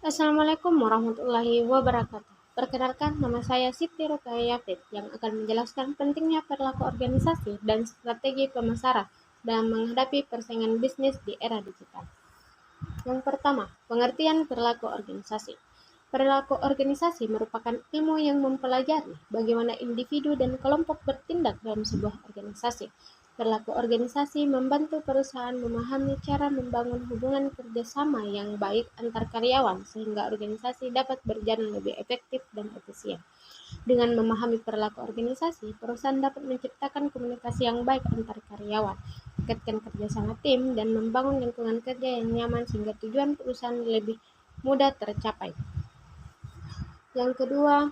Assalamualaikum warahmatullahi wabarakatuh. Perkenalkan, nama saya Siti Rukaya Yafid yang akan menjelaskan pentingnya perilaku organisasi dan strategi pemasaran dalam menghadapi persaingan bisnis di era digital. Yang pertama, pengertian perilaku organisasi. Perilaku organisasi merupakan ilmu yang mempelajari bagaimana individu dan kelompok bertindak dalam sebuah organisasi. Perilaku organisasi membantu perusahaan memahami cara membangun hubungan kerjasama yang baik antar karyawan sehingga organisasi dapat berjalan lebih efektif dan efisien. Dengan memahami perilaku organisasi, perusahaan dapat menciptakan komunikasi yang baik antar karyawan, meningkatkan kerjasama tim, dan membangun lingkungan kerja yang nyaman sehingga tujuan perusahaan lebih mudah tercapai. Yang kedua,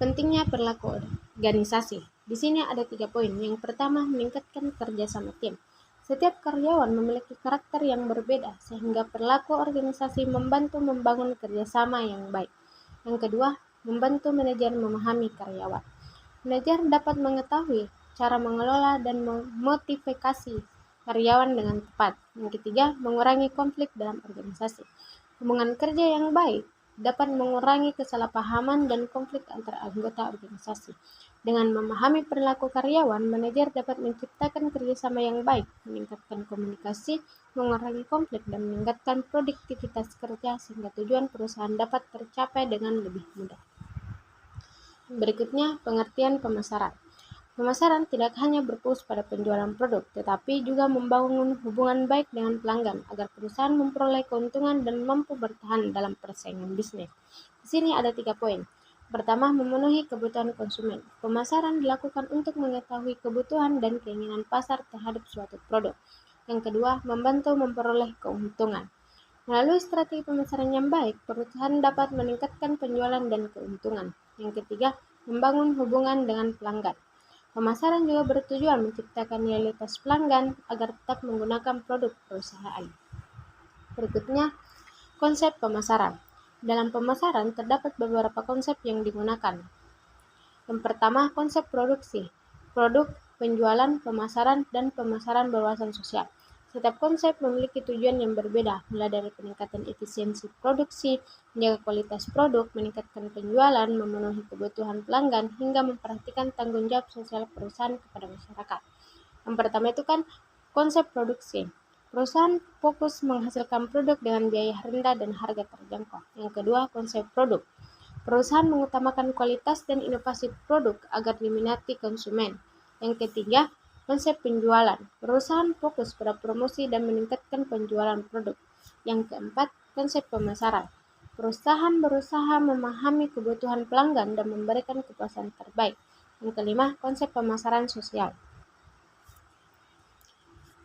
pentingnya perilaku organisasi. Di sini ada 3 poin. Yang pertama, meningkatkan kerjasama tim. Setiap karyawan memiliki karakter yang berbeda, sehingga perilaku organisasi membantu membangun kerjasama yang baik. Yang kedua, membantu manajer memahami karyawan. Manajer dapat mengetahui cara mengelola dan memotivasi karyawan dengan tepat. Yang ketiga, mengurangi konflik dalam organisasi. Hubungan kerja yang baik dapat mengurangi kesalahpahaman dan konflik antar anggota organisasi. Dengan memahami perilaku karyawan, manajer dapat menciptakan kerjasama yang baik, meningkatkan komunikasi, mengurangi konflik, dan meningkatkan produktivitas kerja sehingga tujuan perusahaan dapat tercapai dengan lebih mudah. Berikutnya, pengertian pemasaran. Pemasaran tidak hanya berfokus pada penjualan produk, tetapi juga membangun hubungan baik dengan pelanggan agar perusahaan memperoleh keuntungan dan mampu bertahan dalam persaingan bisnis. Di sini ada 3 poin. Pertama, memenuhi kebutuhan konsumen. Pemasaran dilakukan untuk mengetahui kebutuhan dan keinginan pasar terhadap suatu produk. Yang kedua, membantu memperoleh keuntungan. Melalui strategi pemasaran yang baik, perusahaan dapat meningkatkan penjualan dan keuntungan. Yang ketiga, membangun hubungan dengan pelanggan. Pemasaran juga bertujuan menciptakan loyalitas pelanggan agar tetap menggunakan produk perusahaan. Berikutnya, konsep pemasaran. Dalam pemasaran terdapat beberapa konsep yang digunakan. Yang pertama, konsep produksi, produk, penjualan, pemasaran, dan pemasaran berwawasan sosial. Setiap konsep memiliki tujuan yang berbeda, mulai dari peningkatan efisiensi produksi, menjaga kualitas produk, meningkatkan penjualan, memenuhi kebutuhan pelanggan, hingga memperhatikan tanggung jawab sosial perusahaan kepada masyarakat. Yang pertama itu kan konsep produksi. Perusahaan fokus menghasilkan produk dengan biaya rendah dan harga terjangkau. Yang kedua, konsep produk. Perusahaan mengutamakan kualitas dan inovasi produk agar diminati konsumen. Yang ketiga, konsep penjualan. Perusahaan fokus pada promosi dan meningkatkan penjualan produk. Yang keempat, konsep pemasaran. Perusahaan berusaha memahami kebutuhan pelanggan dan memberikan kepuasan terbaik. Yang kelima, konsep pemasaran sosial.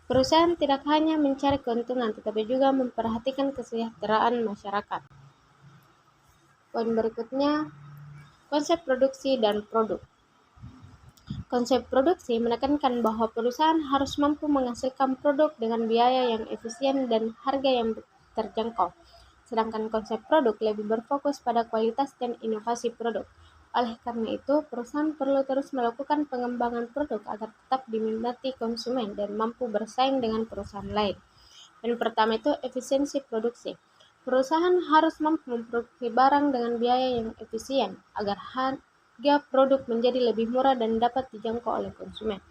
Perusahaan tidak hanya mencari keuntungan, tetapi juga memperhatikan kesejahteraan masyarakat. Poin berikutnya, konsep produksi dan produk. Konsep produksi menekankan bahwa perusahaan harus mampu menghasilkan produk dengan biaya yang efisien dan harga yang terjangkau. Sedangkan konsep produk lebih berfokus pada kualitas dan inovasi produk. Oleh karena itu, perusahaan perlu terus melakukan pengembangan produk agar tetap diminati konsumen dan mampu bersaing dengan perusahaan lain. Dan pertama itu efisiensi produksi. Perusahaan harus mampu memproduksi barang dengan biaya yang efisien agar harga produk menjadi lebih murah dan dapat dijangkau oleh konsumen.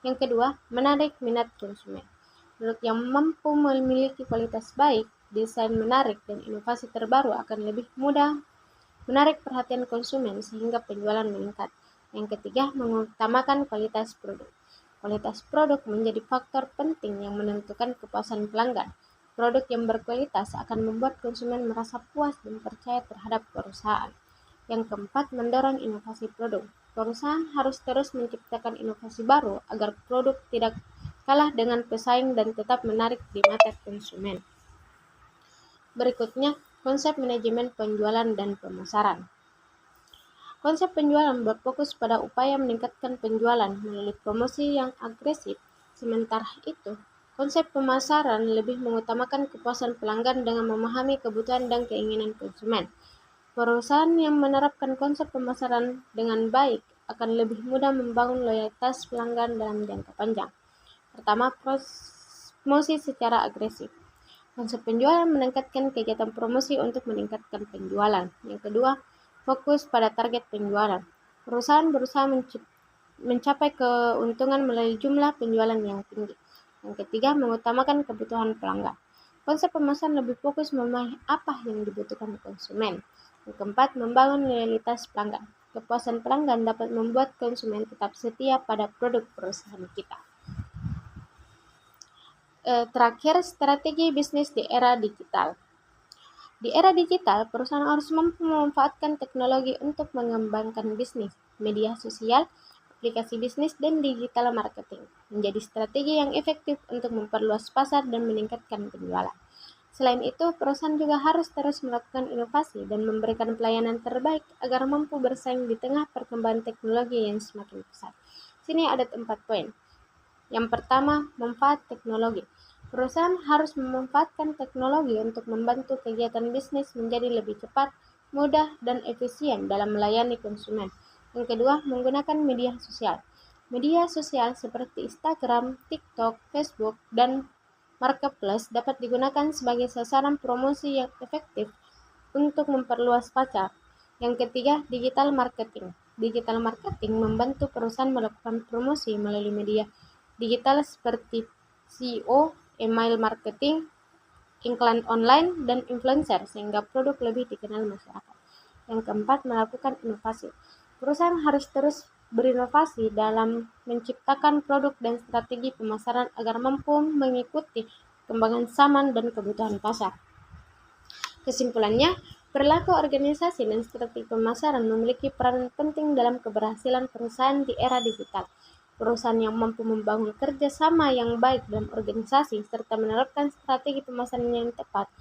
Yang kedua, menarik minat konsumen. Produk yang mampu memiliki kualitas baik, desain menarik, dan inovasi terbaru akan lebih mudah menarik perhatian konsumen sehingga penjualan meningkat. Yang ketiga, mengutamakan kualitas produk. Kualitas produk menjadi faktor penting yang menentukan kepuasan pelanggan. Produk yang berkualitas akan membuat konsumen merasa puas dan percaya terhadap perusahaan. Yang keempat, mendorong inovasi produk. Perusahaan harus terus menciptakan inovasi baru agar produk tidak kalah dengan pesaing dan tetap menarik di mata konsumen. Berikutnya, konsep manajemen penjualan dan pemasaran. Konsep penjualan berfokus pada upaya meningkatkan penjualan melalui promosi yang agresif. Sementara itu, konsep pemasaran lebih mengutamakan kepuasan pelanggan dengan memahami kebutuhan dan keinginan konsumen. Perusahaan yang menerapkan konsep pemasaran dengan baik akan lebih mudah membangun loyalitas pelanggan dalam jangka panjang. Pertama, promosi secara agresif. Konsep penjualan meningkatkan kegiatan promosi untuk meningkatkan penjualan. Yang kedua, fokus pada target penjualan. Perusahaan berusaha mencapai keuntungan melalui jumlah penjualan yang tinggi. Yang ketiga, mengutamakan kebutuhan pelanggan. Konsep pemasaran lebih fokus memahami apa yang dibutuhkan konsumen. Yang keempat, membangun loyalitas pelanggan. Kepuasan pelanggan dapat membuat konsumen tetap setia pada produk perusahaan kita. Terakhir, strategi bisnis di era digital. Di era digital, perusahaan harus mampu memanfaatkan teknologi untuk mengembangkan bisnis, media sosial, aplikasi bisnis, dan digital marketing menjadi strategi yang efektif untuk memperluas pasar dan meningkatkan penjualan. Selain itu, perusahaan juga harus terus melakukan inovasi dan memberikan pelayanan terbaik agar mampu bersaing di tengah perkembangan teknologi yang semakin pesat. Sini ada 4 poin. Yang pertama, manfaat teknologi. Perusahaan harus memanfaatkan teknologi untuk membantu kegiatan bisnis menjadi lebih cepat, mudah, dan efisien dalam melayani konsumen. Yang kedua, menggunakan media sosial. Media sosial seperti Instagram, TikTok, Facebook, dan Marketplace dapat digunakan sebagai sasaran promosi yang efektif untuk memperluas pasar. Yang ketiga, digital marketing. Digital marketing membantu perusahaan melakukan promosi melalui media digital seperti SEO, email marketing, iklan online, dan influencer sehingga produk lebih dikenal masyarakat. Yang keempat, melakukan inovasi. Perusahaan harus terus berinovasi dalam menciptakan produk dan strategi pemasaran agar mampu mengikuti perkembangan zaman dan kebutuhan pasar. Kesimpulannya, perilaku organisasi dan strategi pemasaran memiliki peran penting dalam keberhasilan perusahaan di era digital. Perusahaan yang mampu membangun kerjasama yang baik dalam organisasi serta menerapkan strategi pemasaran yang tepat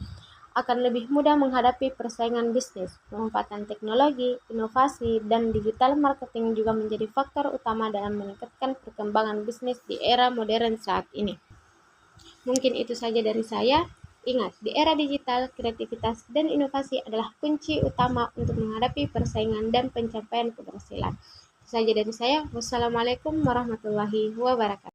akan lebih mudah menghadapi persaingan bisnis. Pemanfaatan teknologi, inovasi, dan digital marketing juga menjadi faktor utama dalam meningkatkan perkembangan bisnis di era modern saat ini. Mungkin itu saja dari saya. Ingat, di era digital, kreativitas dan inovasi adalah kunci utama untuk menghadapi persaingan dan pencapaian keberhasilan. Itu saja dari saya. Wassalamualaikum warahmatullahi wabarakatuh.